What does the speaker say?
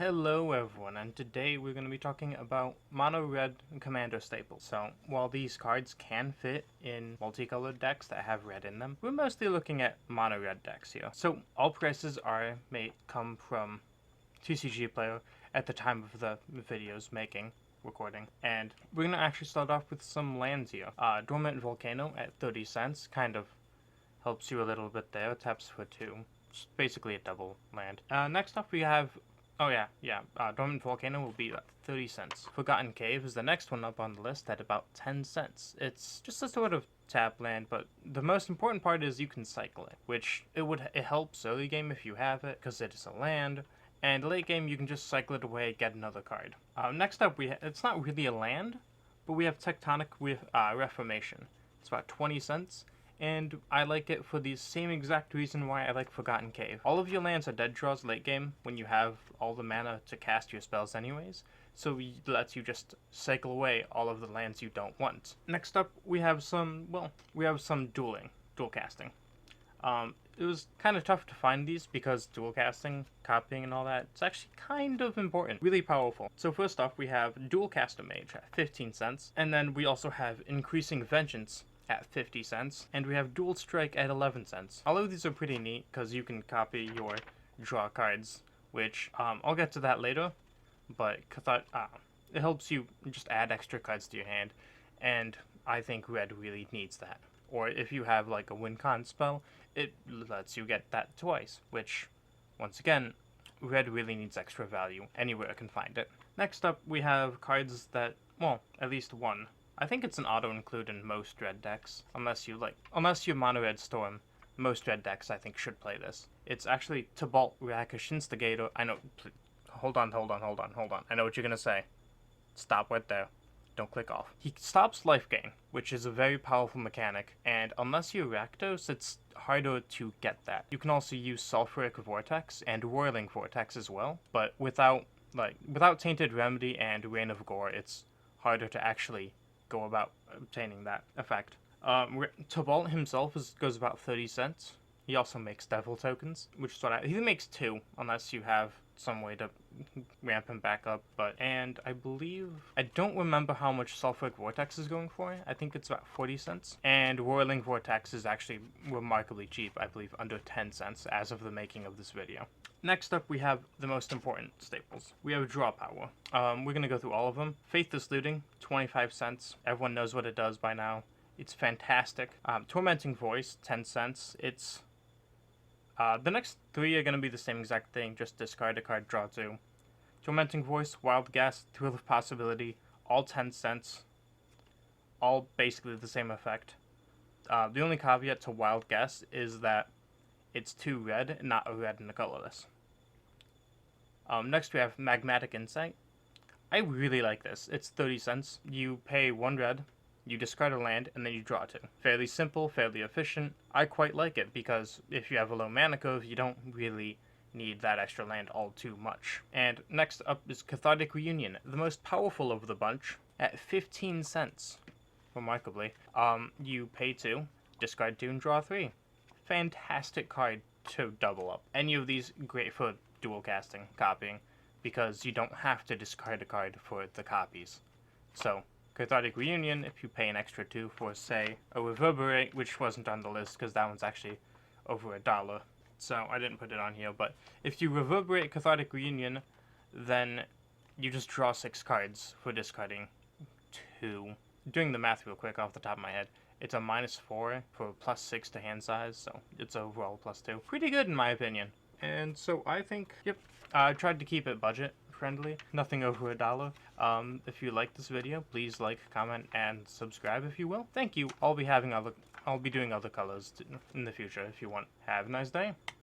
Hello everyone, and today we're going to be talking about mono red commander staples. So while these cards can fit in multicolored decks that have red in them, we're mostly looking at mono red decks here. So all prices come from TCG Player at the time of the video's recording. And we're going to actually start off with some Lanzio. Dormant Volcano at 30 cents kind of helps you a little bit there. Taps for 2. It's basically a double land. Next up we have Dormant Volcano will be at 30 cents. Forgotten Cave is the next one up on the list at about 10 cents. It's just a sort of tap land, but the most important part is you can cycle it, which it helps early game if you have it, because it is a land, and late game you can just cycle it away, get another card. Next up, it's not really a land, but we have Tectonic with Reformation. It's about 20 cents. And I like it for the same exact reason why I like Forgotten Cave. All of your lands are dead draws late game when you have all the mana to cast your spells anyways, so it lets you just cycle away all of the lands you don't want. Next up, we have some dual casting. It was kind of tough to find these because dual casting, copying and all that, it's actually kind of important, really powerful. So first off, we have Dual Caster Mage at 15 cents, and then we also have Increasing Vengeance at 50 cents, and we have Dual Strike at 11 cents. All of these are pretty neat because you can copy your draw cards, which I'll get to that later, but it helps you just add extra cards to your hand, and I think red really needs that. Or if you have like a win con spell, it lets you get that twice, which, once again, red really needs extra value anywhere I can find it. Next up, we have cards that, well, at least one. I think it's an auto-include in most red decks, unless you're mono-red Storm. Most red decks, I think, should play this. It's actually Tybalt Racket Instigator. I know, hold on. I know what you're gonna say. Stop right there. Don't click off. He stops life gain, which is a very powerful mechanic, and unless you're Rakdos, it's harder to get that. You can also use Sulfuric Vortex and Whirling Vortex as well, but without Tainted Remedy and Rain of Gore, it's harder to actually go about obtaining that effect. Tybalt himself goes about 30 cents. He also makes Devil tokens, which is he makes 2, unless you have some way to ramp him back up. And I don't remember how much Sulfuric Vortex is going for. I think it's about 40 cents. And Whirling Vortex is actually remarkably cheap, I believe under 10 cents as of the making of this video. Next up, we have the most important staples. We have Draw Power. We're going to go through all of them. Faithless Looting, 25 cents. Everyone knows what it does by now. It's fantastic. Tormenting Voice, 10 cents. The next 3 are going to be the same exact thing, just discard a card, draw 2. Tormenting Voice, Wild Guess, Thrill of Possibility, all 10 cents. All basically the same effect. The only caveat to Wild Guess is that it's 2 red, not a red and a colorless. Next we have Magmatic Insight. I really like this. It's 30 cents. You pay 1 red, you discard a land, and then you draw 2. Fairly simple, fairly efficient. I quite like it because if you have a low mana curve, you don't really need that extra land all too much. And next up is Cathartic Reunion, the most powerful of the bunch, at 15 cents. Remarkably. You pay 2, discard 2, and draw 3. Fantastic card to double up. Any of these great for dual casting, copying, because you don't have to discard a card for the copies. So, Cathartic Reunion, if you pay an extra 2 for, say, a Reverberate, which wasn't on the list because that one's actually over $1, so I didn't put it on here, but if you Reverberate Cathartic Reunion, then you just draw 6 cards for discarding 2. Doing the math real quick off the top of my head, it's a -4 for +6 to hand size, so it's overall +2. Pretty good in my opinion. And so I think, I tried to keep it budget friendly, nothing over $1. If you like this video, please like, comment, and subscribe if you will. Thank you. I'll be doing other colors in the future if you want. Have a nice day.